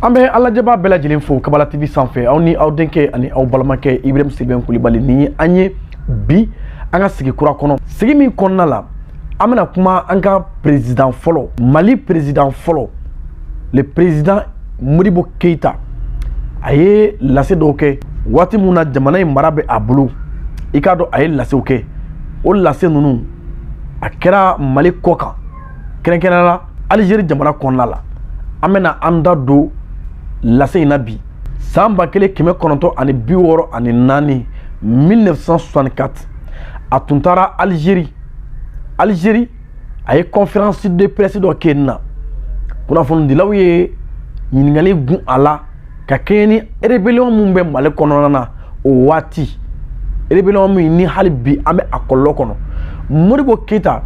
Ambe ala jaba bela jelen fo Kabala TV sanfɛ aw ni aw denkɛ ani aw balimakɛ Ibrahim Sylvain Coulibaly ni anye bi anga sigi kura kono sigi min konna la amena kuma anga président folo Mali président folo le président Modibo Keita aye lase do ke wati muna jamana in marabe abulu ikado aye lase oke o lase nunu akera Mali koka kerenkenala Algérie jamana konna la amena anda do lase inabi samba kele keme kononto ani biworo ani nani 1964 atuntara Algérie aye conférence de presse do kenna kuna fon dilaw ye ñingali gun ala ka keni rébellion mumbe Mali konona o wati rébellion mi ni halbi ame akollo kono Modibo Keita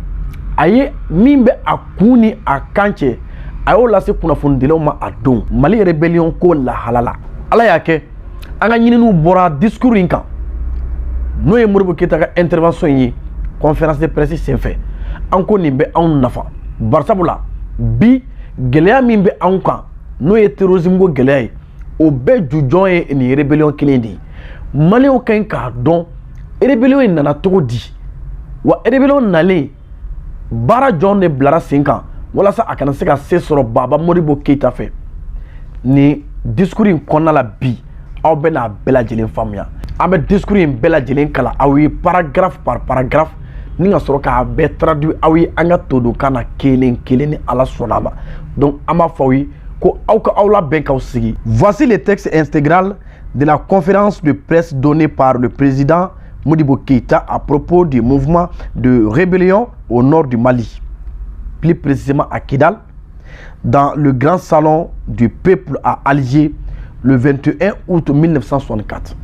aye mimbe akuni akanche ayo lase kuna fundilaw ma adon Mali rébellion ko la halala ala yake anga ñininu bora discours inkan no ye Modibo Keita ka intervention yi conférence de presse sen fait anko nimbe an nafa barsabula bi geleya mimbe anka no ye terrorisme go geleya o be jujon ye ni rébellion klendi Mali o kan ka don rébellion nana togo di wa rébellion nale bara jon ne blara senkan wala sa akana se ka se soro baba Modibo Keita fe ni discours in konna la bi aw be na bela jelen famia abe discours in bela jelen kala awi paragraphe par paragraphe ni nga soro ka be traduit awi anga todo kana kelen ni ala sonama donc ama fawi ko awka awla ben ka sigi. Voici le texte intégral de la conférence de presse donnée par le président Modibo Keita à propos du mouvement de rébellion au nord du Mali, plus précisément à Kidal, dans le grand salon du peuple à Alger le 21 août 1964.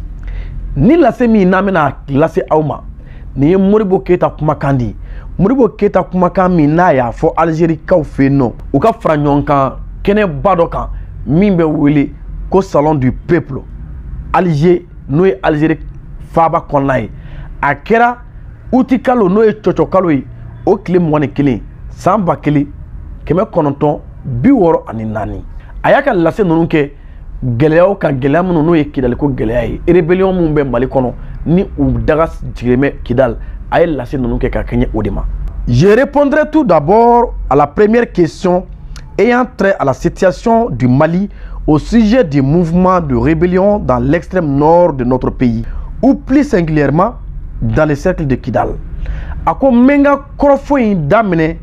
Ni la semi namena lase auma ni Modibo Keita kumakandi Modibo Keita kumakami na ya fo Algérie kaw fe no o ka franyon kene badokan mimbe wele ko salon du peuple Alger no e Algérie faba konlay akera utikalo no e chochokalo o kile mwane kile samba kile keme kononton biworo ani nani ayaka lase nonu ke geleyaw kan geleya mun no e Kidal ko geleya rébellion mun be Mali kono ni u daga jireme Kidal ay lase nonu ke ka kenye odima. Je répondrai tout d'abord à la première question ayant trait à la situation du Mali au sujet du mouvement de rébellion dans l'extrême nord de notre pays, ou plus singulièrement dans le cercle de Kidal. Ako menga korofo damene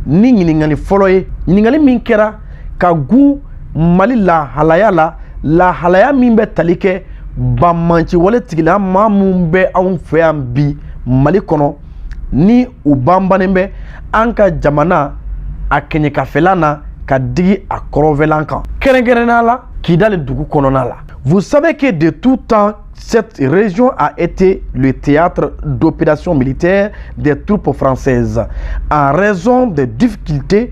ni ñiningali foloye ñiningali min kera ka gu Mali la halaya min be talike bamanci wale tigila ma mun be anw fe an bi Mali kono ni u bambanen be an ka jamana a kenye ka felana ka digi a korovelan kan kerenkerena la Kidal dugu konona la. Vous savez que de tout temps cette région a été le théâtre d'opérations militaires des troupes françaises en raison des difficultés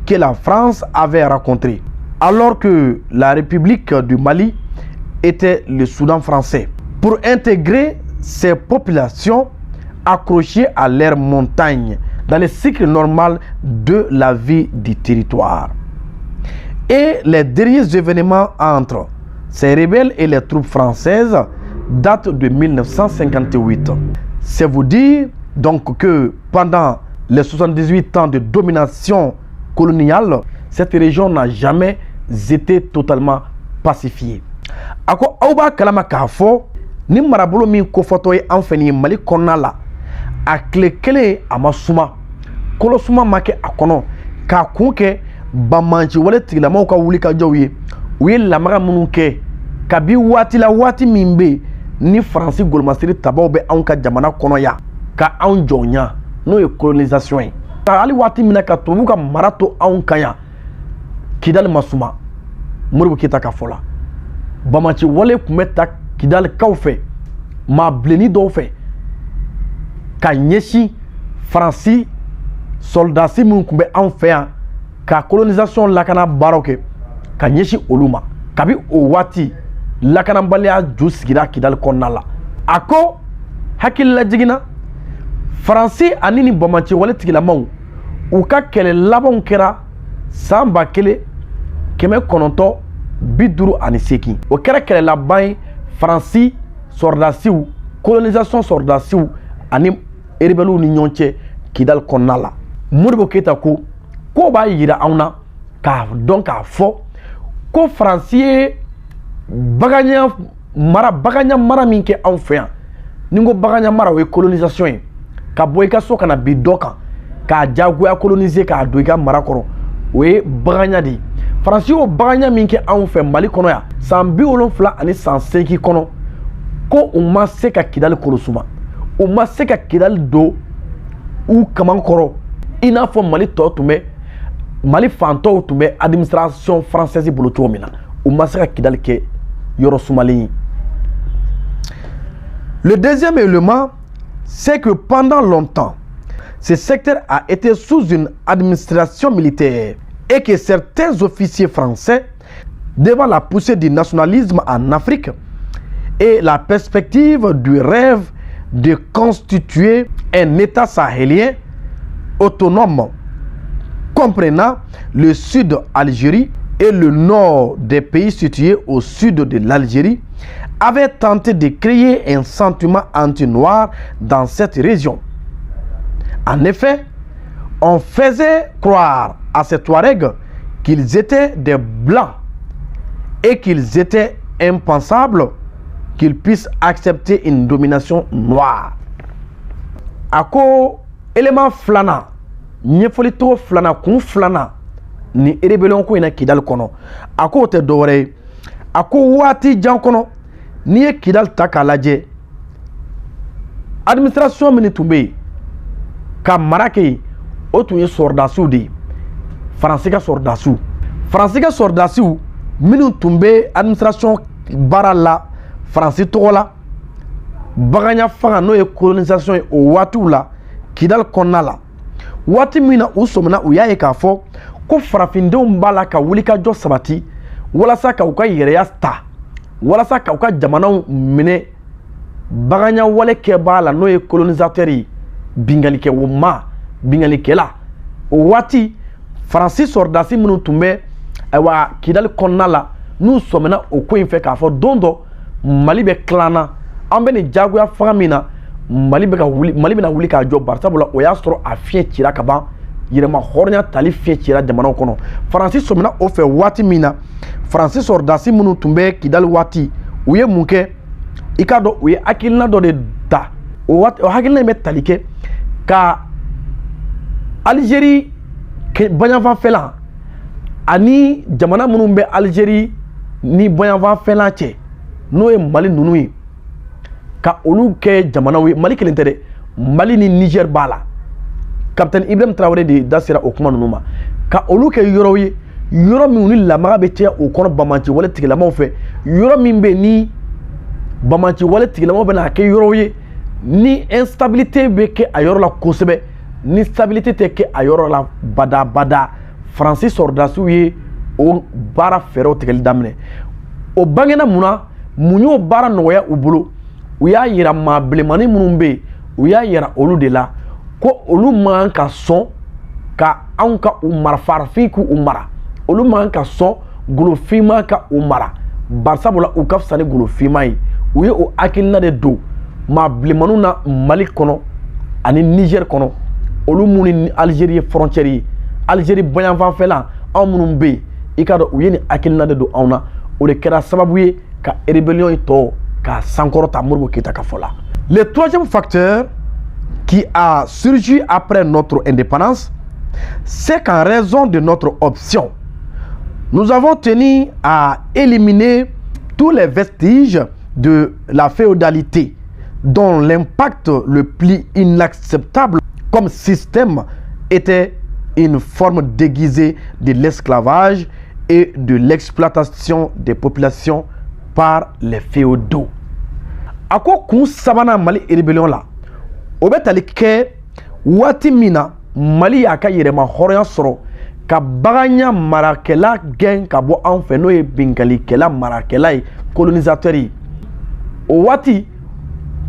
que la France avait rencontrées alors que la République du Mali était le Soudan français pour intégrer ces populations accrochées à leurs montagnes dans le cycle normal de la vie du territoire. Et les derniers événements entre ces rebelles et les troupes françaises datent de 1958. C'est vous dire donc que pendant les 78 ans de domination coloniale, cette région n'a jamais été totalement pacifiée. Ako auba kalama kafo ni marabolo min kofoto e anfeni Mali konna la akle kele amasuma kolo suma make akono ka kunke bamanci wale tigilamaw ka wuli ka jaw ye u ye lamaga minnu kɛ kabi waati la waati min be ni Faransi golomasiri tabaw bɛ anw ka jamana kɔnɔ ya ka anw jɔnya n'o ye colonisation ye hali waati min na ka tubabu ka mara to anw kan ya Kidal masuma Modibo Keita ka fɔ la bamanci wale kun bɛ ta Kidal kaw fɛ maa bilenni dɔw fɛ ka ɲɛsin Faransi soldasi minnu kun bɛ anw fɛ yan ka colonisation lakana baaraw kɛ ka ɲɛsin olu ma kabi o waati lakanabaliya ju sigira Kidal kɔnɔna la a ko hakilila jiginna Faransi ani ni bamanci wale tigilamaw u ka kɛlɛ labanw kɛra san 1900 58 o kɛra kɛlɛlaban ye Faransi sɔrdasiw colonisation sɔrdasiw ani rebelles ni ɲɔgɔn cɛ Kidal kɔnɔna la. Modibo Keita ko b'a yira anw na k'a dɔn k'a fɔ ko Faransi ye bagaɲa mara min kɛ anw fɛ yan. Ni ko bagaɲa mara o ye colonisation ye ka bɔ i ka so kana bi dɔ kan k'a jagoya coloniser k'a don i ka mara kɔrɔ o ye bagaɲa de ye. Faransi y'o bagaɲa min kɛ anw fɛ Mali kɔnɔ yan san 70 ani san 8 kɔnɔ ko u ma se ka Kidal korosuma u ma se ka Kidal don u kaman kɔrɔ i n'a fɔ Mali tɔ tun bɛ Mali fantɔw tun bɛ administration française bolo cogo min na u ma se ka Kidal kɛ yɔrɔ sumalen ye. Le deuxième élément, c'est que pendant longtemps, ce secteur a été sous une administration militaire et que certains officiers français, devant la poussée du nationalisme en Afrique et la perspective du rêve de constituer un État sahélien autonome, comprenant le sud Algérie et le nord des pays situés au sud de l'Algérie, avait tenté de créer un sentiment anti-noir dans cette région. En effet, on faisait croire à ces Touaregs qu'ils étaient des blancs et qu'il était impensable qu'ils puissent accepter une domination noire. Ako élément flana, ɲɛfɔli togo flana kun flana ni rébellion ko ina Kidal kɔnɔ. Ako te dɔwɛrɛ ako waati jan kɔnɔ n'i ye Kidal ta k'a lajɛ administration min tun bɛ yen ka mara kɛ yen o tun ye sɔrdasiw de ye. Faransi ka sɔrdasiw minnu tun bɛ administration baara la Faransi tɔgɔ la bagaɲa fanga n'o ye colonisation ye o waatiw la Kidal kɔnɔna la waati min na u sɔmina u y'a ye k'a fɔ ko farafindenw b'a la ka wulikajɔ sabati walasa ka u ka yɛrɛya ta walasa ka u ka jamanaw minɛ bagaɲa wale kɛbaa la n'o ye colonisateur ye bingalikɛla o waati Faransi sɔrdasi minnu tun bɛ ayiwa Kidal kɔnɔna la n'u sɔmina o ko in fɛ k'a fɔ don dɔ Mali bɛ tilanna an bɛ nin jagoya fanga min na Mali bɛna wuli k'a jɔ barisabula o y'a sɔrɔ a fiɲɛ cira ka ban yɛrɛma hɔrɔnya tali fiɲɛ cira jamanaw kɔnɔ. Faransi sɔmina o fɛ waati min na Faransi sɔrdasi minnu tun bɛ Kidal waati u ye mun kɛ i k'a dɔn u ye hakilina dɔ de ta o hakilina in bɛ tali kɛ ka Algérie baɲanfanfɛla ani jamana minnu bɛ Algérie ni baɲanfanfɛla cɛ n'o ye Mali ninnu ye ka olu kɛ jamanaw ye. Mali kelen tɛ dɛ Mali ni Niger b'a la. Capitaine Ibrahim Traoré de da sera o kuma ninnu ma ka olu kɛ yɔrɔ ye yɔrɔ min ni lamaga bɛ caya o kɔnɔ Bamaci wale tigilamaw fɛ yɔrɔ min bɛ ni Bamaci wale tigilamaw bɛ n'a kɛ yɔrɔ ye ni instabilité bɛ kɛ a yɔrɔ la kosɛbɛ ni stabilité tɛ kɛ a yɔrɔ la badabada Faransi sɔrdasiw ye o baara fɛɛrɛw tigɛli daminɛ. O bangena mun na mun y'o baara nɔgɔya u bolo u y'a yira maa bilenmanin minnu bɛ yen u y'a yira olu de la ko olu man ka sɔn ka anw ka u mara farafin k'u mara olu man ka sɔn golofinma ka u mara barisabula u ka fisa ni golofinma ye u ye o hakilina de don maa bilenmaninw na Mali kɔnɔ ani Niger kɔnɔ olu minnu ni Algérie ye frontière ye Algérie baɲanfanfɛla anw minnu bɛ yen i k'a dɔn u ye nin hakilina de don anw na o de kɛra sababu ye ka rébellion yi tɔ ka sankɔrɔta Modibo Keita ka fɔ la. Le troisième facteur qui a surgi après notre indépendance, c'est qu'en raison de notre option, nous avons tenu à éliminer tous les vestiges de la féodalité dont l'impact le plus inacceptable comme système était une forme déguisée de l'esclavage et de l'exploitation des populations par les féodaux. A ko kun sabana Mali rébellion la o bɛ tali kɛ waati min na Mali y'a ka yɛrɛma hɔrɔnya sɔrɔ ka bagaɲa marakɛla gɛn ka bɔ anw fɛ n'o ye bingalikɛla marakɛla ye colonisateur ye o waati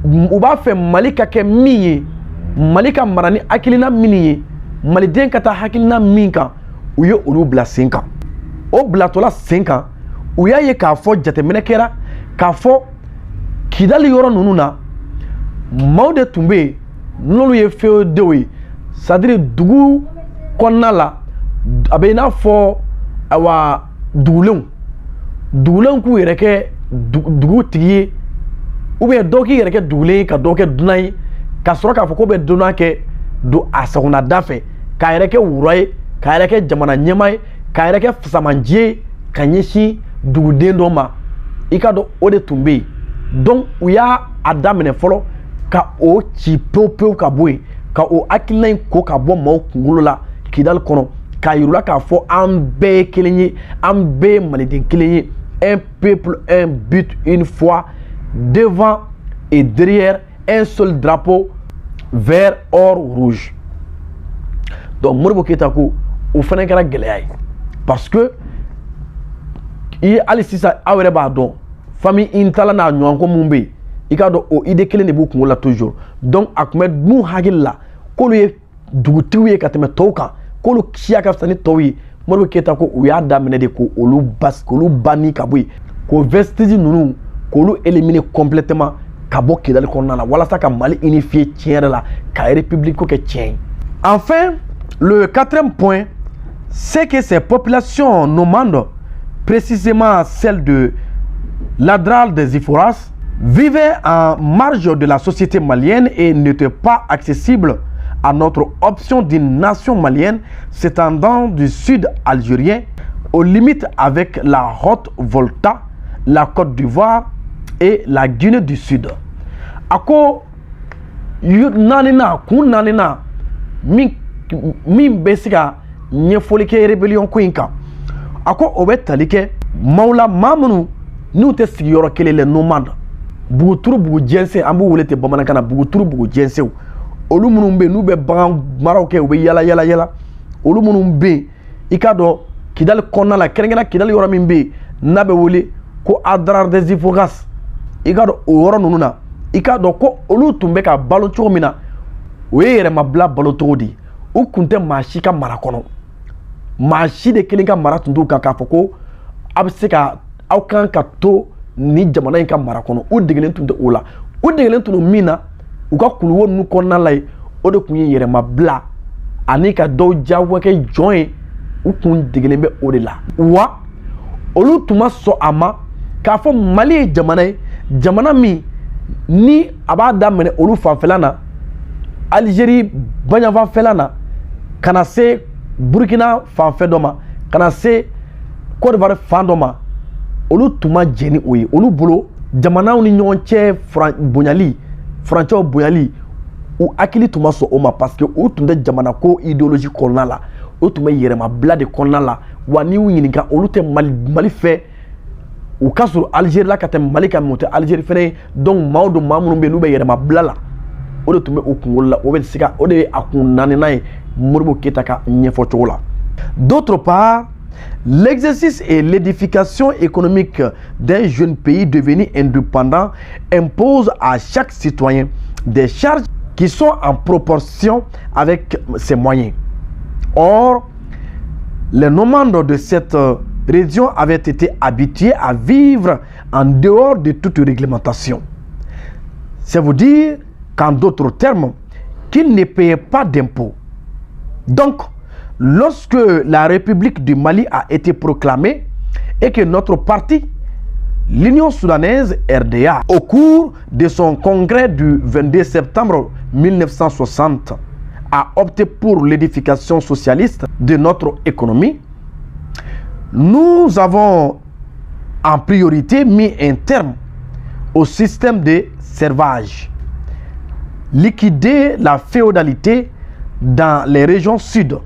u b'a fɛ Mali ka kɛ min ye Mali ka mara ni hakilina min ye maliden ka taa hakilina min kan u ye olu bila sen kan o bilatɔla sen kan u y'a ye k'a fɔ jateminɛ kɛra k'a fɔ Kidali yɔrɔ ninnu na maaw de tun bɛ yen n'olu ye feedenw ye c'est-à-dire dugu kɔnɔna la a bɛ i n'a fɔ awa dugulenw k'u yɛrɛ kɛ dugutigi ye ou bien dɔw k'i yɛrɛ kɛ dugulen ye ka dɔw kɛ dunan ye ka sɔrɔ k'a fɔ ko bɛ dunan kɛ don a sagonada fɛ k'a yɛrɛ kɛ wura ye k'a yɛrɛ kɛ jamana ɲɛmaa ye k'a yɛrɛ kɛ fasamanji ye ka ɲɛsin duguden dɔ ma i ka dɔn o de tun bɛ yen donc u y'a daminɛ fɔlɔ ka o ci pewu ka bɔ yen ka o hakilina in ko ka bɔ maaw kunkolo la Kidali kɔnɔ k'a yir'u la k'a fɔ an bɛɛ ye kelen ye an bɛɛ ye maliden kelen ye un peuple un but une foi devant et derrière un seul drapeau vert or rouge. Donc Modibo Keita ko o fana kɛra gɛlɛya ye parce que i hali sisan aw yɛrɛ b'a dɔn famille intala n'a ɲɔgɔn ko mun bɛ yen i k'a dɔn o idée kelen de b'u kunkolo la toujours donc a tun bɛ mun hakili la k'olu ye dugutigiw ye ka tɛmɛ tɔw kan k'olu siya ka fisa ni tɔw ye Modibo Keita ko u y'a daminɛ de k'olu banni ka bɔ yen k'o vestige ninnu k'olu éliminer complètement ka bɔ Kidali kɔnɔna la walasa ka Mali unifier tiɲɛ yɛrɛ la ka république ko kɛ tiɲɛ ye. Enfin, le quatrième point, c'est que ces populations nomades, précisément celles de l'Adral des Iforas, vivaient en marge de la société malienne et n'étaient pas accessibles à notre option d'une nation malienne s'étendant du sud algérien aux limites avec la Haute-Volta, la Côte d'Ivoire et la Guinée du Sud. Ako nanina kun nanina min bɛ se ka ɲɛfɔli kɛ rébellion ko in kan ako o bɛ tali kɛ mawla maa minnu n'u tɛ sigiyɔrɔ kelen le nomade buguturu bugu jɛnsɛn an b'u wele ten bamanankan na buguturu bugu jɛnsɛnw olu minnu bɛ yen n'u bɛ bagan maraw kɛ u bɛ yala olu minnu bɛ yen i k'a dɔn Kidali kɔnɔna la kɛrɛnkɛrɛn Kidali yɔrɔ min bɛ yen n'a bɛ wele ko Adrar des Iforas i k'a dɔn o yɔrɔ ninnu na i k'a dɔn ko olu tun bɛ ka balo cogo min na o ye yɛrɛmabila balo cogo di u kun tɛ maa si ka mara kɔnɔ maa si de kelen ka mara tun t'u kan k'a fɔ ko a bɛ se ka aw kan ka to ni jamana in ka mara kɔnɔ u degelen tun tɛ o la u degelen tun min na u ka kuluwo ninnu kɔnɔna la ye o de tun ye yɛrɛmabila ani ka dɔw diyagoya kɛ jɔn ye u kun degelen bɛ o de la wa olu tun ma sɔn a ma k'a fɔ Mali ye jamana ye jamana min ni a b'a daminɛ olu fanfɛla na Algérie baɲanfanfɛla na ka na se Burkina fanfɛ dɔ ma ka na se Côte d'Ivoire fan dɔ ma olu tun ma jɛ ni o ye olu bolo jamanaw ni ɲɔgɔn cɛ furancɛw bonyali u hakili tun ma sɔn o ma parce que u tun tɛ jamana ko idéologie kɔnɔna la u tun bɛ yɛrɛmabila de kɔnɔna la wa n'i y'u ɲininka olu tɛ Mali fɛ u ka sɔrɔ Algérie la ka tɛmɛ Mali kan mais u tɛ Algérie fɛnɛ ye donc maa minnu bɛ yen n'u bɛ yɛrɛmabila la o de tun bɛ u kunkolo la o bɛ se ka o de ye a kun naaninan ye Modibo Keita ka ɲɛfɔ cogo la. D'autre part, l'exercice et l'édification économique d'un jeune pays devenu indépendant impose à chaque citoyen des charges qui sont en proportion avec ses moyens. Or, les nomades de cette région avaient été habitués à vivre en dehors de toute réglementation. C'est vous dire qu'en d'autres termes, qu'ils ne payaient pas d'impôts. Donc, lorsque la République du Mali a été proclamée et que notre parti, l'Union soudanaise RDA, au cours de son congrès du 22 septembre 1960, a opté pour l'édification socialiste de notre économie, nous avons en priorité mis un terme au système de servage, liquider la féodalité dans les régions sud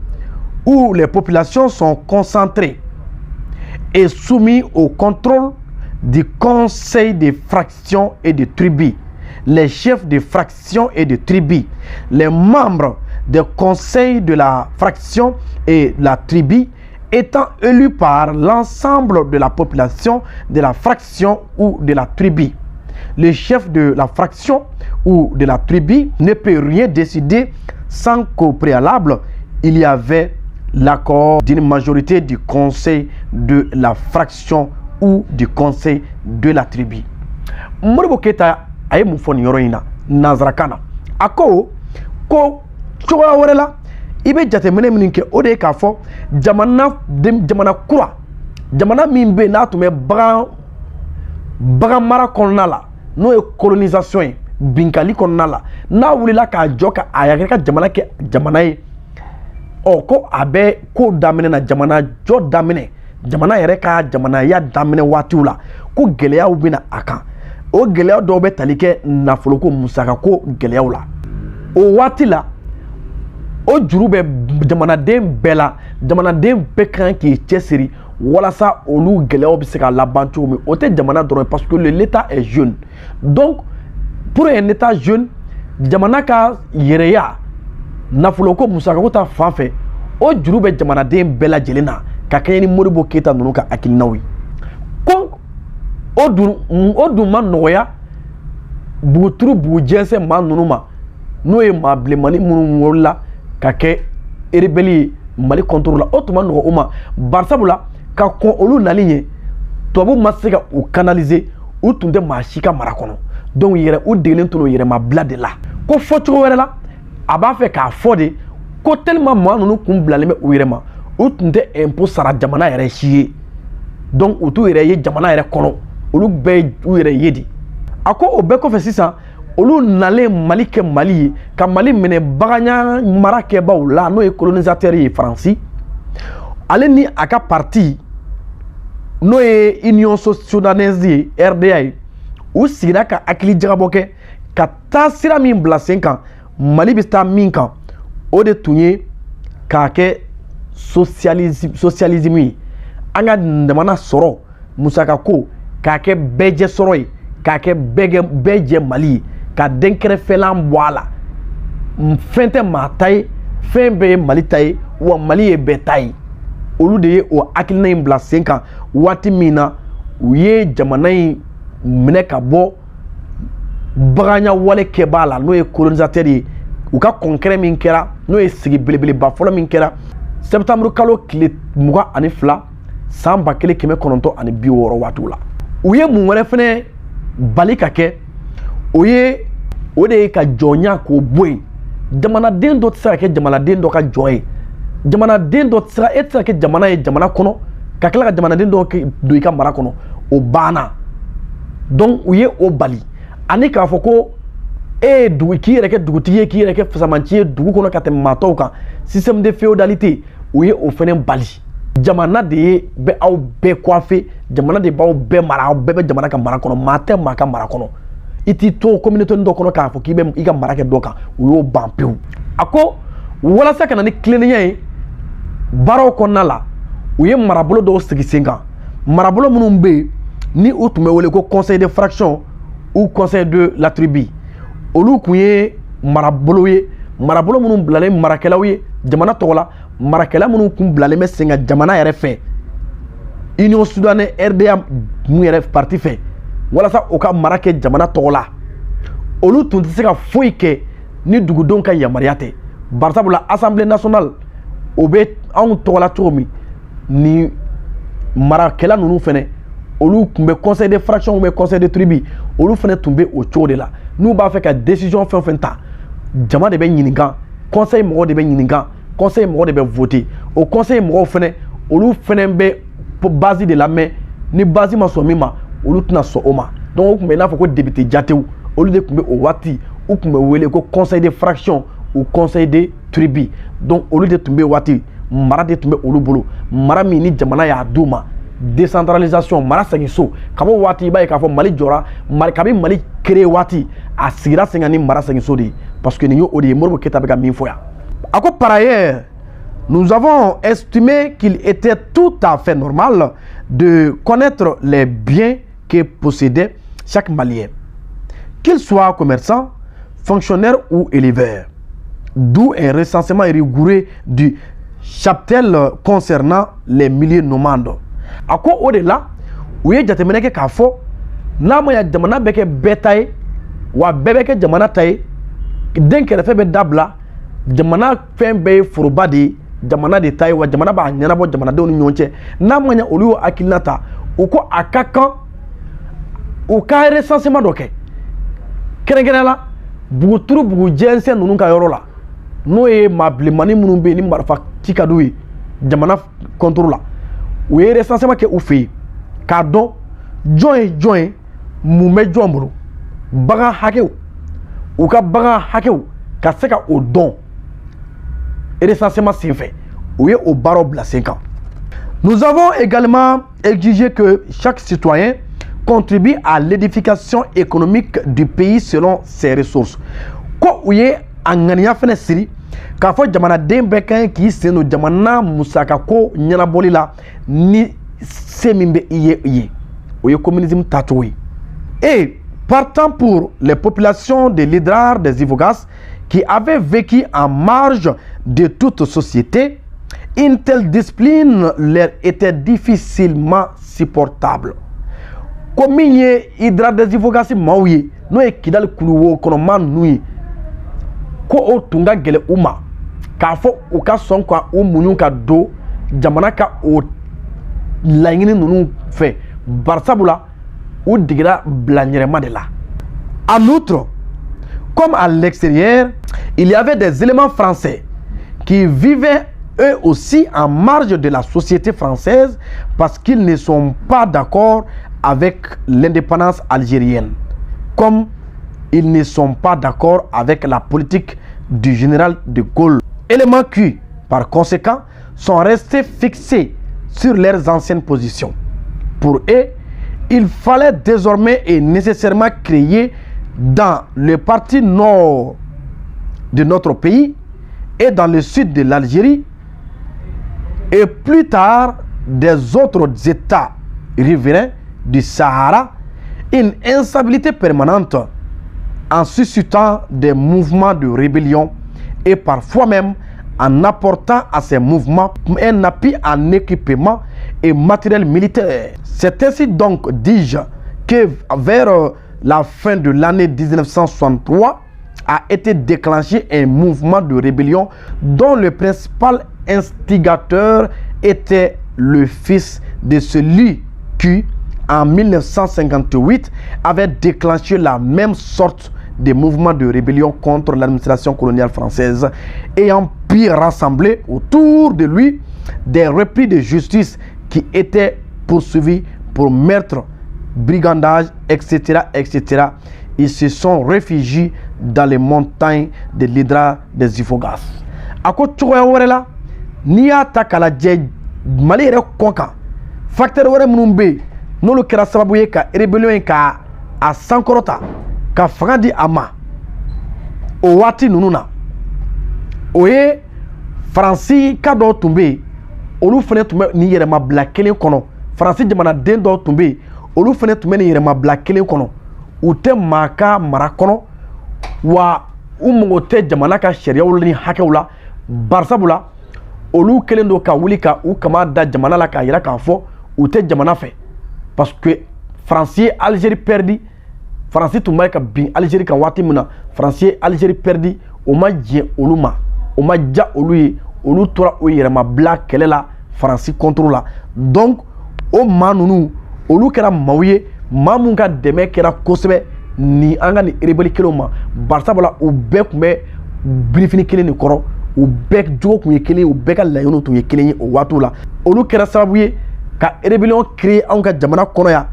où les populations sont concentrées et soumises au contrôle du conseil des fractions et de tribus. Les chefs de fractions et de tribus, les membres des conseils de la fraction et de la tribu étant élus par l'ensemble de la population de la fraction ou de la tribu. Le chef de la fraction ou de la tribu ne peut rien décider sans qu'au préalable, il y avait l'accord d'une majorité du conseil de la fraction ou du conseil de la tribu. Modibo Keïta a mun fɔ nin yɔrɔ in na nanzarakan na a ko cogoya wɛrɛ la i bɛ jateminɛ min kɛ o de ye k'a fɔ jamana kura jamana min bɛ yen n'a tun bɛ bagan mara kɔnɔna la n'o ye colonisation ye binkali kɔnɔna la n'a wulila k'a jɔ ka a yɛrɛ ka jamana kɛ jamana ye ko a bɛ ko daminɛ na jamana jɔ daminɛ jamana yɛrɛ ka jamanaya daminɛ waatiw la ko gɛlɛyaw bɛna a kan o gɛlɛya dɔw bɛ tali kɛ nafoloko musakako gɛlɛyaw la o waati la o juru bɛ jamanaden bɛɛ la jamanaden bɛɛ kan k'i cɛsiri walasa olu gɛlɛyaw bɛ se ka laban cogo min o tɛ jamana dɔrɔn parce que l'état est jeune donc pour un état jeune jamana ka yɛrɛya nafoloko musakako ta fan fɛ o juru bɛ jamanaden bɛɛ lajɛlen na ka kɛɲɛ ni Modibo Keïta ninnu ka hakilinaw ye ko o dun ma nɔgɔya buguturu bugujɛnsɛn maa ninnu ma n'o ye maa bilenmanin minnu wolola ka kɛ rebelle ye Mali contrôle la o tun ma nɔgɔ o ma barisabula ka kɔn olu nali ye tubabu ma se ka u canaliser u tun tɛ maa si ka mara kɔnɔ donc u degelen tun don yɛrɛmabila de la ko fɔcogo wɛrɛ la a b'a fɛ k'a fɔ de ko tellement maa ninnu kun bilalen bɛ u yɛrɛ ma u tun tɛ impôt sara jamana yɛrɛ si ye donc u t'u yɛrɛ ye jamana yɛrɛ kɔnɔ olu bɛɛ ye u yɛrɛ ye de a ko o bɛɛ kɔfɛ sisan olu nalen Mali kɛ Mali ye ka Mali minɛ baganya mara kɛbaaw la n'o ye colonisateur ye Faransi ale ni a ka parti n'o ye Union Soudanaise ye RDA ye u sigira ka hakili jagabɔ kɛ ka taa sira min bila sen kan Mali bɛ taa min kan o de tun ye k'a kɛ socialisme ye an ka jamana sɔrɔ musakako k'a kɛ bɛɛ sɔrɔ ye k'a kɛ bɛɛ jɛ Mali ye ka denkɛrɛfɛlan bɔ a la fɛn tɛ maa ta ye fɛn bɛɛ ye Mali ta ye wa Mali ye bɛɛ ta ye olu de ye o hakilina in bila sen kan waati min na u ye jamana in minɛ ka bɔ baganya wale kɛbaa la n'o ye colonisateur ye u ka congrès min kɛra n'o ye sigi belebeleba fɔlɔ min kɛra septembre kalo tile 22 san 1960 waatiw la u ye mun wɛrɛ fɛnɛ bali ka kɛ o de ye ka jɔnya k'o bɔ yen jamanaden dɔ tɛ se ka kɛ jamanaden dɔ ka jɔn ye jamanaden dɔ e tɛ se ka kɛ jamana ye jamana kɔnɔ ka tila ka jamanaden dɔ don i ka mara kɔnɔ o banna donc u ye o bali ani k'a fɔ ko e ye k'i yɛrɛ kɛ dugutigi ye k'i yɛrɛ kɛ fasamanci ye dugu kɔnɔ ka tɛmɛ maa tɔw kan système de féodalité u ye o fɛnɛ bali jamana de ye bɛ aw bɛɛ coiffé jamana de b'aw bɛɛ mara aw bɛɛ bɛ jamana ka mara kɔnɔ maa tɛ maa ka mara kɔnɔ i t'i to communauté dɔ kɔnɔ k'a fɔ k'i bɛ i ka mara kɛ dɔ kan u y'o ban pewu a ko walasa ka na ni tilennenya ye baaraw kɔnɔna la u ye marabolo dɔw sigi sen kan marabolo minnu bɛ yen ni u tun bɛ wele ko conseil de fraction ou conseil de la tribu olu kun ye marabolo ye marabolo minnu bilalen marakɛlaw ye jamana tɔgɔ la marakɛla minnu kun bilalen bɛ sen kan jamana yɛrɛ fɛ Union Soudanaise RDA mun yɛrɛ parti fɛ walasa o ka mara kɛ jamana tɔgɔ la olu tun tɛ se ka foyi kɛ ni dugudenw ka yamaruya tɛ barisabula assemblée nationale o bɛ anw tɔgɔ la cogo min ni marakɛla ninnu fɛnɛ olu tun bɛ conseil de fraction ou bien conseil de tribu olu fɛnɛ tun bɛ o cogo de la n'u b'a fɛ ka décision fɛn o fɛn ta jama de bɛ ɲininka conseil mɔgɔw de bɛ ɲininka conseil mɔgɔw de bɛ voter o conseil mɔgɔw fɛnɛ olu fɛnɛ bɛ base de la mais ni base ma sɔn min ma olu tɛna sɔn o ma donc o tun bɛ i n'a fɔ ko député jatew olu de tun bɛ o waati u tun bɛ wele ko conseil de fraction ou conseil de tribu donc olu de tun bɛ waati mara de tun bɛ olu bolo mara min ni jamana y'a d'u ma décentralisation mara segin so kabo waati i b'a ye k'a fɔ Mali jɔra kabi Mali créé waati a sigira sen kan ni mara segin so de parce que nin y'o de ye Modibo Keïta bɛ ka min fɔ yan a ko par ailleurs nous avons estimé qu'il était tout à fait normal de connaître les biens que possédait chaque Malien, qu'il soit commerçant, fonctionnaire ou éleveur. D'où un recensement rigoureux du cheptel concernant les milieux nomades. A ko o de la, u ye jateminɛ kɛ k'a fɔ n'a ma ya jamana bɛ kɛ bɛɛ ta ye wa bɛɛ bɛ kɛ jamana ta ye den kɛrɛfɛ bɛ dabila jamana fɛn bɛɛ ye foroba de ye jamana de ta ye wa jamana b'a ɲɛnabɔ jamanadenw ni ɲɔgɔn cɛ n'a ma ɲɛ olu y'o hakilina ta ou ko akakan ou ka recensement doké kéré la buguturu bugu jense nunu ka yoro la no ye mablimani munu be ni marfa tikadu yi jamana contrôle la ou ye recensement ke ou fi ka don join mu me jombulu baga hakew ou ka baga hakew ka se ka o don recensement c'est fait ou ye au baro la 5 ans. Nous avons également exigé que chaque citoyen contribue à l'édification économique du pays selon ses ressources. Ko ou ye angania fene siri ka fo jamana dembe kan ki seno jamana musaka ko nyana boli la ni semimbe iye ou ye communisme tatoué. Et partant pour les populations de l'Hydrar des Ivogas qui avaient vécu en marge de toute société, une telle discipline leur était difficilement supportable. Comme il y a Hydrar des Ivogas, Maouye, nous et Kidal Kuluwo, Konoman Nui, Ko o Tunga Gele Uma, Kafo Oka Sonka ou Munuka Do, Jamanaka o Langini Nunu fait, Barsabula ou Digra Blagnerema de là. En outre, comme à l'extérieur, il y avait des éléments français qui vivaient eux aussi en marge de la société française parce qu'ils ne sont pas d'accord avec l'indépendance algérienne, comme ils ne sont pas d'accord avec la politique du général de Gaulle. Éléments qui, par conséquent, sont restés fixés sur leurs anciennes positions. Pour eux, il fallait désormais et nécessairement créer dans le parti nord de notre pays et dans le sud de l'Algérie et plus tard des autres États riverains du Sahara une instabilité permanente en suscitant des mouvements de rébellion et parfois même en apportant à ces mouvements un appui en équipement et matériel militaire. C'est ainsi donc, dis-je, que vers la fin de l'année 1963 a été déclenché un mouvement de rébellion dont le principal instigateur était le fils de celui qui, en 1958, avait déclenché la même sorte de mouvement de rébellion contre l'administration coloniale française, ayant pu rassembler autour de lui des repris de justice qui étaient poursuivis pour meurtre, brigandage, etc., etc. Ils se sont réfugiés dans les montagnes de l'Hydra des Ivogas. A ko cogoya wɛrɛ la n'i y'a ta k'a lajɛ Mali yɛrɛ kɔ kan facteur wɛrɛ minnu bɛ yen n'olu kɛra sababu ye ka rébellion in ka a sankɔrɔta ka fanga di a ma o waati ninnu na o ye Faransi ka dɔw tun bɛ yen olu fana tun bɛ nin yɛrɛmabila kelen kɔnɔ Faransi jamanaden dɔw tun bɛ yen olu fana tun bɛ nin yɛrɛmabila kelen kɔnɔ u tɛ maa ka mara kɔnɔ wa u mago tɛ jamana ka sariyaw ni hakɛw la barisabula olu kelen do ka wuli ka u kama da jamana la k'a yira k'a fɔ u tɛ jamana fɛ parce que Faransi ye Algérie perdi Faransi tun bɛ ka bin Algérie kan waati min na Faransi ye Algérie perdi o ma diɲɛ olu ma o ma ja olu ye olu tora o yɛrɛmabila kɛlɛ la Faransi contre la donc o maa ninnu olu kɛra maaw ye maa mun ka dɛmɛ kɛra kosɛbɛ ni an ka nin rebelle kelenw ma barisabula u bɛɛ tun bɛ birifini kelen de kɔrɔ u bɛɛ jogo tun ye kelen ye u bɛɛ ka laɲiniw tun ye kelen ye o waatiw la olu kɛra sababu ye ka rébellion créer anw ka jamana kɔnɔ yan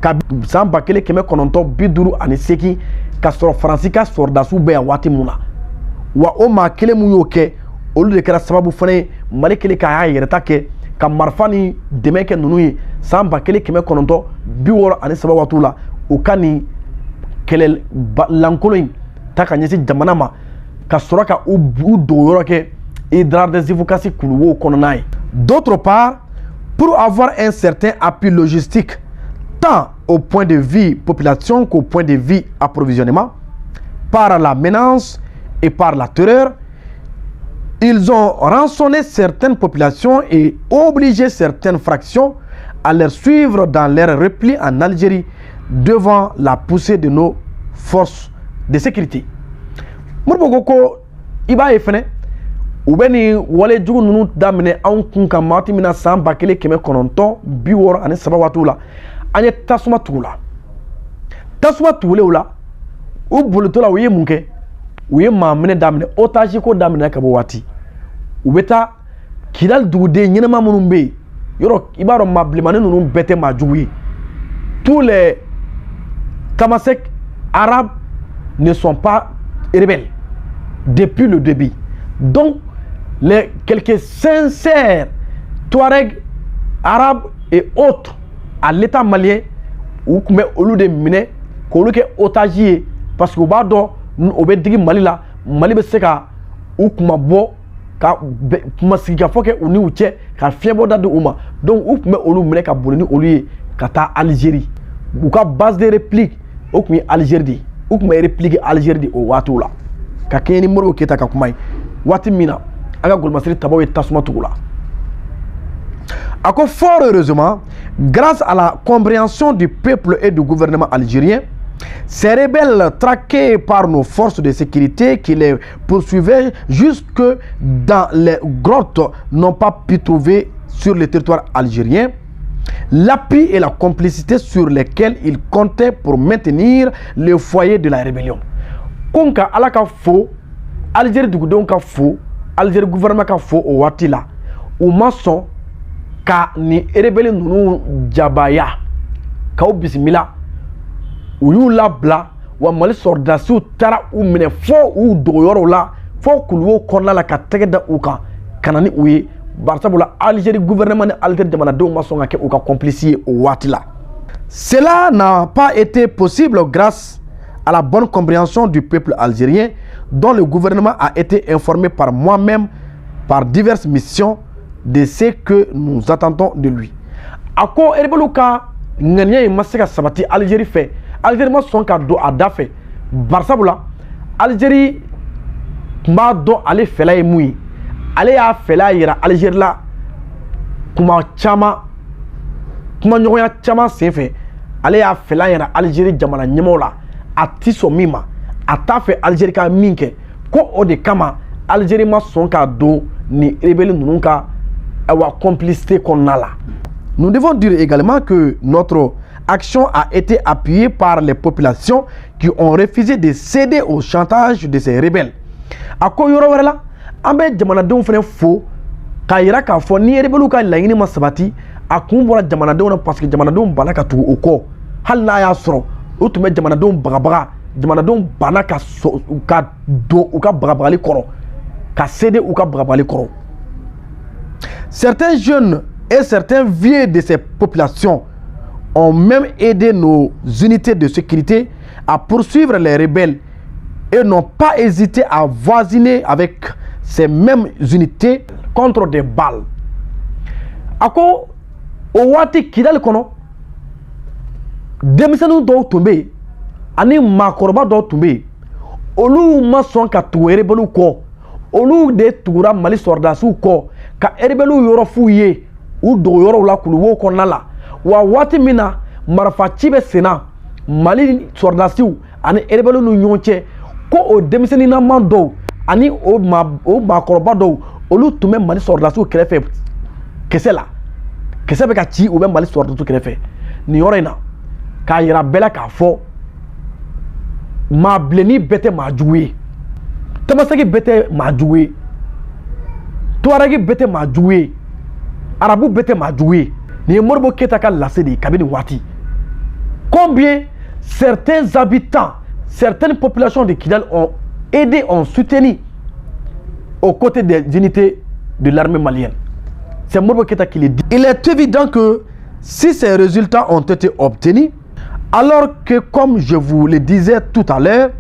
ka san 1958 ka sɔrɔ Faransi ka sɔrdasiw bɛ yan waati mun na wa o maa kelen mun y'o kɛ olu de kɛra sababu fana ye Mali kelen k'a y'a yɛrɛta kɛ ka marifa ni dɛmɛ kɛ ninnu ye san 1963 waatiw la u ka nin kɛlɛ lankolon in ta ka ɲɛsin jamana ma ka sɔrɔ ka u dogo yɔrɔ kɛ Hydrar des Ivogas kuluwow kɔnɔna ye. D'autre part, pour avoir un certain appui logistique tant au point de vue population qu'au point de vue approvisionnement par la menace et par la terreur, ils ont rançonné certaines populations et obligé certaines fractions à les suivre dans leur repli en Algérie devant la poussée de nos forces de sécurité. Murbo ko iba ye fene u bɛ nin walejugu ninnu daminɛ anw kun kan waati min na san 1963 waatiw la an ye tasuma tugu la tasuma tugulenw la u bolotɔla u ye mun kɛ u ye maa minɛ daminɛ otage ko daminɛ ka bɔ waati u bɛ taa Kidal duguden ɲɛnama minnu bɛ yen yɔrɔ i b'a dɔn maa bilenmanin ninnu bɛɛ tɛ maa jugu ye tous les Tamasek arabes ne sont pas rebelles depuis le début. Donc, les quelques sincères Touaregs arabes et autres à l'état malien, ou comme au lieu de miner, qu'on le otage parce que au bas d'or, on va dire Mali là, Mali be se ka ou kuma bo ka kuma sika foke ou ni ou tche ka fiebo da de uma. Donc ou kuma au lieu miner ka bolini au lieu ka ta Algérie. Ou ka base de réplique ou kuma Algérie. Ou kuma réplique Algérie au watu la. Ka keni moro keta ka kumai. Wati mina aga golmasiri tabaw tasuma tugula. Encore fort heureusement, grâce à la compréhension du peuple et du gouvernement algérien, ces rebelles traqués par nos forces de sécurité qui les poursuivaient jusque dans les grottes n'ont pas pu trouver sur le territoire algérien l'appui et la complicité sur lesquels ils comptaient pour maintenir le foyer de la rébellion. Konka ala ka fo Algérie du gouvernement ka fo Algérie gouvernement ka fo o watila ou maçon ka ni rebelle nunu jabaya ka o bisimila u y'u labila wa Mali sɔrdasiw taara u minɛ fo u dogoyɔrɔw la fo kuluwo kɔnɔna la ka tɛgɛ da u kan ka na ni u ye barisabula Algérie gouvernement ni Algérie jamanadenw ma sɔn ka kɛ u ka complice ye o waati la. Cela n'a pas été possible grâce à la bonne compréhension du peuple algérien dont le gouvernement a été informé par moi-même par diverses missions de ce que nous attendons de lui. A ko rebelu ka ŋaniya in ma se ka sabati Algérie fɛ Algérie ma sɔn ka don a da fɛ barisabula Algérie tun b'a dɔn ale fɛla ye mun ye ale y'a fɛla yira Algérie la kumaɲɔgɔnya caman senfɛ ale y'a fɛla yira Algérie jamana ɲɛmɔgɔw la a ti sɔn min ma a t'a fɛ Algérie ka min kɛ ko o de kama Algérie ma sɔn ka don ni rebelle ninnu ka complicité kɔnɔna la. Nous devons dire également que notre action a été appuyée par les populations qui ont refusé de céder au chantage de ces rebelles. A ko yɔrɔ wɛrɛ la an bɛ jamanadenw fana fo k'a yira k'a fɔ ni rebelles ka laɲini ma sabati a kun bɔra jamanadenw na parce que jamanadenw banna ka tugu o kɔ hali n'a y'a sɔrɔ u tun bɛ jamanadenw bagabaga jamanadenw banna ka don u ka bagabagali kɔrɔ ka céder u ka bagabagali kɔrɔ. Certains jeunes et certains vieux de ces populations ont même aidé nos unités de sécurité à poursuivre les rebelles et n'ont pas hésité à voisiner avec ces mêmes unités contre des balles. Ako owati Kidal kono demisanu do tombe ani makoroba do tombe olu ma son ka tugu rebelu ko olu de tugura Mali sɔrdasiw ko ka rebelu yɔrɔ fu ye u dogo yɔrɔw la kuluwo kɔnɔna la wa waati min na marifa ci bɛ senna Mali sɔrdasiw ani rebelu ni ɲɔgɔn cɛ ko o denmisɛnninnaman dɔw ani o maakɔrɔba dɔw olu tun bɛ Mali sɔrdasiw kɛrɛfɛ kisɛ la kisɛ bɛ ka ci u bɛ Mali sɔrdasiw kɛrɛfɛ nin yɔrɔ in na k'a yira bɛɛ la k'a fɔ maa bilenni bɛɛ tɛ maa jugu ye Tamaseki bɛɛ tɛ maa jugu ye Touaregi bɛɛ tɛ maa jugu ye Arabu bɛɛ tɛ maa jugu ye nin ye Modibo Keyita ka lase de ye kabini waati. Combien certains habitants, certaines populations de Kidal ont aidé, ont soutenu aux côtés des unités de l'armée malienne. C'est Modibo Keyita qui le dit. Il est évident que si ces résultats ont été obtenus, alors que, comme je vous le disais tout à l'heure,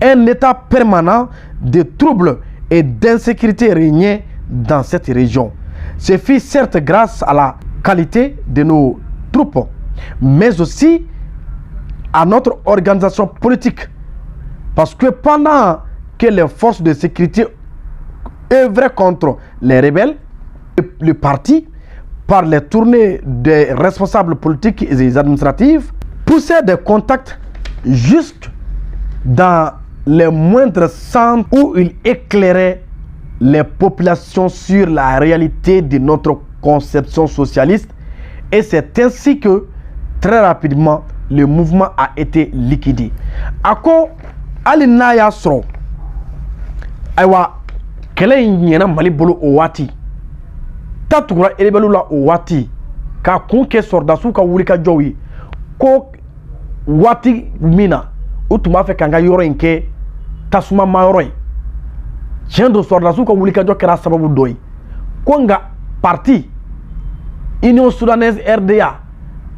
un état permanent de troubles et d'insécurité régnait dans cette région. Ce fut certes grâce à la qualité de nos troupes, mais aussi à notre organisation politique. Parce que pendant que les forces de sécurité œuvraient contre les rebelles, le parti, par les tournées des responsables politiques et administratifs, poussait des contacts juste dans les moindres centres où il éclairait les populations sur la réalité de notre conception socialiste et c'est ainsi que très rapidement le mouvement a été liquidé. Ako ali n'a ya sɔrɔ ayiwa kɛlɛ in ɲɛna Mali bolo o waati ta tugura rebelle la o waati ka kun kɛ sɔrɔdasiw ka wulikajɔw ye ko waati min na u tun b'a fɛ k'an ka yɔrɔ in kɛ tasuma ma yɔrɔ ye tiɲɛ don sɔrɔdasiw ka wulikajɔ kɛra sababu dɔ ye ko nka parti Union Soudanaise RDA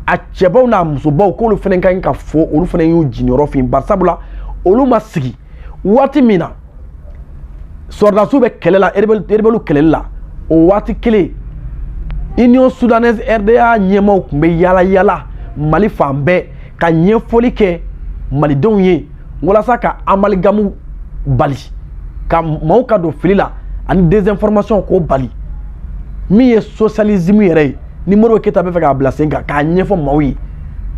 a cɛbaw n'a musobaw k'olu fana ka ɲi ka fɔ olu fana y'u jinyɔrɔ fin bari sabula olu ma sigi waati min na sɔrɔdasiw bɛ kɛlɛ la rebelle kɛlɛli la o waati kelen Union Soudanaise RDA ɲɛmaw tun bɛ yala yala Mali fan bɛɛ ka ɲɛfɔli kɛ malidenw ye walasa ka amalgamu bali ka maaw ka don fili la ani désinformation k'o bali min ye socialisme yɛrɛ ye ni Modibo Keyita bɛ fɛ k'a bila sen kan k'a ɲɛfɔ maaw ye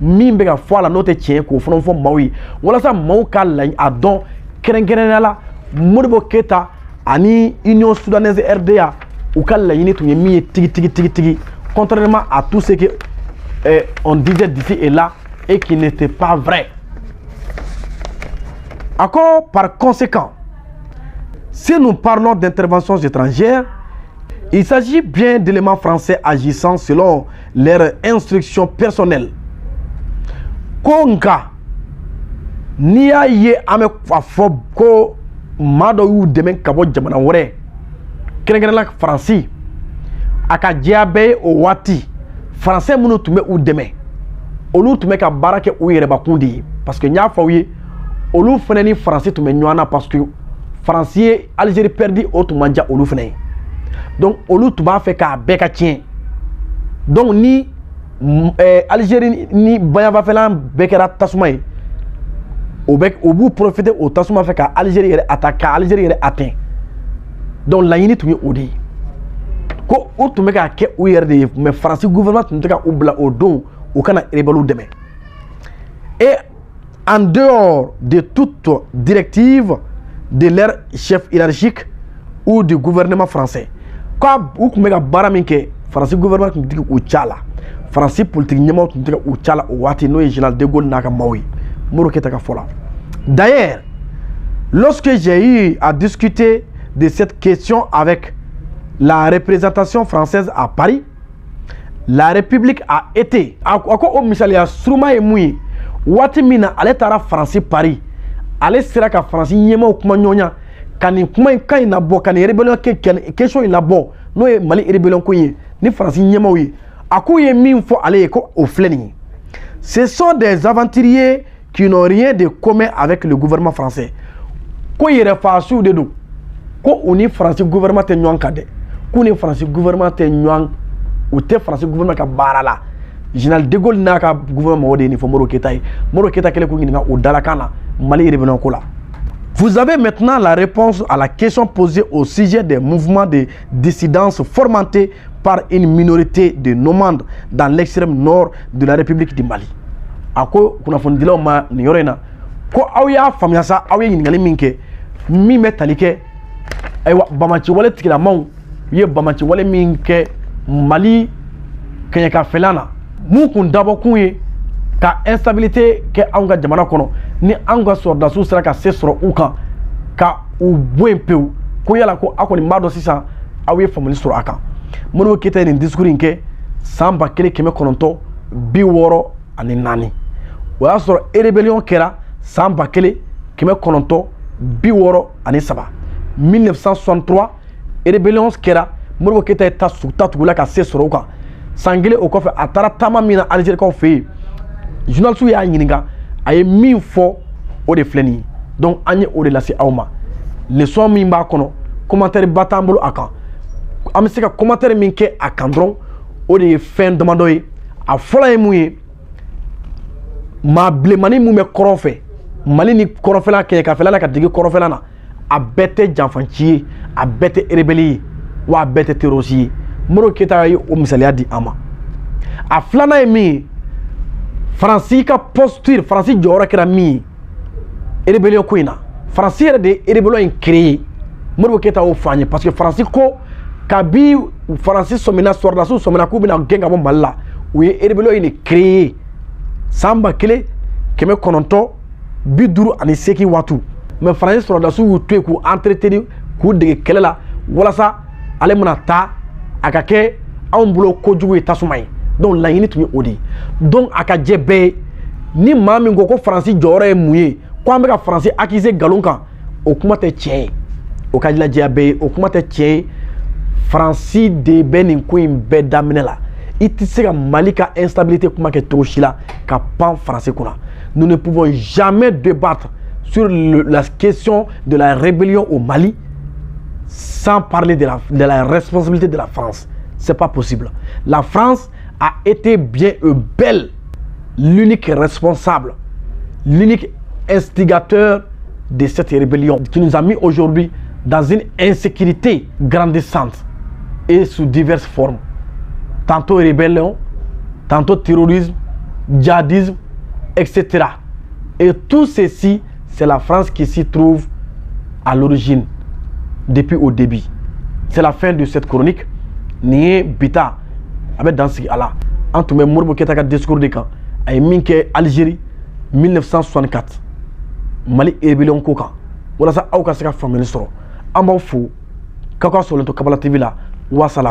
min bɛ ka fɔ a la n'o tɛ tiɲɛ k'o fana fɔ maaw ye walasa maaw ka a dɔn kɛrɛnkɛrɛnnenya la Modibo Keyita ani Union Soudanaise RDA u ka laɲini tun ye min ye tigi contrairement à tout ce que on disait d'ici et là et qui n'était pas vrai. Encore par conséquent, si nous parlons d'interventions étrangères, il s'agit bien d'éléments français agissant selon leurs instructions personnelles. Konga ni y'a ye an bɛ a fɔ ko maa dɔ y'u dɛmɛ ka bɔ jamana wɛrɛ kɛrɛnkɛrɛnnenya la Faransi a ka diya bɛɛ ye o waati Français minnu tun bɛ u dɛmɛ olu tun bɛ ka baara kɛ u yɛrɛbakun de ye parce que n y'a fɔ aw ye olu fana ni Faransi tun bɛ ɲɔgɔn na parce que Faransi ye Algérie perdu o tun man diya olu fana ye donc olu tun b'a fɛ k'a bɛɛ ka tiɲɛ donc ni Algérie ni bayanfafɛla bɛɛ kɛra tasuma ye o b'u profiter o tasuma fɛ ka Algérie yɛrɛ attaquer ka Algérie yɛrɛ atteint donc laɲini tun ye o de ye ko u tun bɛ k'a kɛ u yɛrɛ de ye mais Faransi gouvernement tun tɛ ka u bila o don u kana rebelles dɛmɛ et en dehors de toute directive de leur chef hiérarchique ou du gouvernement français quoi u tun bɛ ka baara min kɛ Faransi gouvernement tun tɛ u ca la Faransi politique ɲɛmaaw tun tɛ ka u ca la o waati n'o ye général de Gaulle n'a ka maaw ye Modibo Keyita ka fɔ la d'ailleurs lorsque j'ai eu à discuter de cette question avec la représentation française à Paris, la République a été a ko o misaliya suruma ye mun ye waati min na ale taara Faransi Paris ale sera ka Faransi ɲɛmaaw kuma ɲɔgɔnya ka nin kuma in ka ɲi labɔ ka nin rébellion question in labɔ n'o ye Mali rébellion ko ye ni Faransi ɲɛmaaw ye a k'u ye min fɔ ale ye ko o filɛ nin ye ce sont des aventuriers qui n'ont rien de commun avec le gouvernement français ko yɛrɛfaasiw de don ko u ni Faransi gouvernement tɛ ɲɔgɔn kan dɛ k'u ni Faransi gouvernement tɛ ɲɔgɔn u tɛ Faransi gouvernement ka baara la général de Gaulle n'a ka gouvernement mɔgɔ de ye nin fɔ Modibo Keyita ye Modibo Keyita kɛlen k'u ɲininka o dalakan na Mali rébellion ko la. Vous avez maintenant la réponse à la question posée au sujet des mouvements de dissidence fomentés par une minorité de nomades dans l'extrême nord de la République du Mali. A ko kunnafonidilaw ma nin yɔrɔ in na ko aw y'a faamuya sa aw ye ɲininkali min kɛ min bɛ tali kɛ ayiwa bamaciwale tigilamaw u ye bamaciwale min kɛ Mali kɛɲɛkafɛla na mun kun dabɔkun ye ka instabilité kɛ anw ka jamana kɔnɔ ni anw ka sɔrɔdasiw sera ka se sɔrɔ u kan ka u bɔ yen pewu ko yala ko aw kɔni b'a dɔn sisan aw ye faamuyali sɔrɔ a kan Modibo Keyita ye nin discours in kɛ san 1964 o y'a sɔrɔ rébellion kɛra san 1963 1963 rébellion kɛra Modibo Keyita ye ta tugula ka se sɔrɔ u kan san kelen o kɔfɛ a taara taama min na Algérikaw fɛ yen journaliste y'a ɲininka a ye min fɔ o de filɛ nin ye donc an ye o de lase aw ma leçon min b'a kɔnɔ commentaire ba t'an bolo a kan an bɛ se ka commentaire min kɛ a kan dɔrɔn o de ye fɛn damadɔ ye a fɔlɔ ye mun ye maa bilenmanin mun bɛ kɔrɔn fɛ Mali ni kɔrɔnfɛla kɛɲɛkafɛla la ka digi kɔrɔnfɛla na a bɛɛ tɛ janfanci ye a bɛɛ tɛ rebelle ye wa a bɛɛ tɛ terroriste ye Modibo Keyita ye o misaliya di an ma a filanan ye min ye Faransi ka posture Faransi jɔyɔrɔ kɛra min ye rébellion ko in na Faransi yɛrɛ de ye rébellion in créé Modibo Keïta o fanye parce que France ko kabi France somina sordasu somina ku bina genga bo malla ou rébellion il est créé samba kele keme kononto biduru ani seki watu mais France sordasu ou tué ku entretenir ku de kelela wala sa ale mona ta akake an bulo kojugu tasumay donc la yini tumi odi donc aka jebe ni mami ngoko France jore muye ko ameka France accusé galonka o kuma te tien o kadila diabe o kuma te tien France de benin ko imbe daminela itise ka malika instabilité kuma ke toshila ka pan français kuna. Nous ne pouvons jamais débattre sur la question de la rébellion au Mali sans parler de la responsabilité de la France. C'est pas possible. La France a été bien et belle l'unique responsable, l'unique instigateur de cette rébellion qui nous a mis aujourd'hui dans une insécurité grandissante et sous diverses formes. Tantôt rébellion, tantôt terrorisme, djihadisme, etc. Et tout ceci, c'est la France qui s'y trouve à l'origine, depuis au début. C'est la fin de cette chronique. Nié Bita, avec dans ce là. En tout cas, Modibo Keïta ka discours de quand a minké Algérie 1964. Mali rébellion koka. Voilà ça, au cas où ça fait ministre. Ambao fou. Kako sur le Kabala TV là. Wassalam.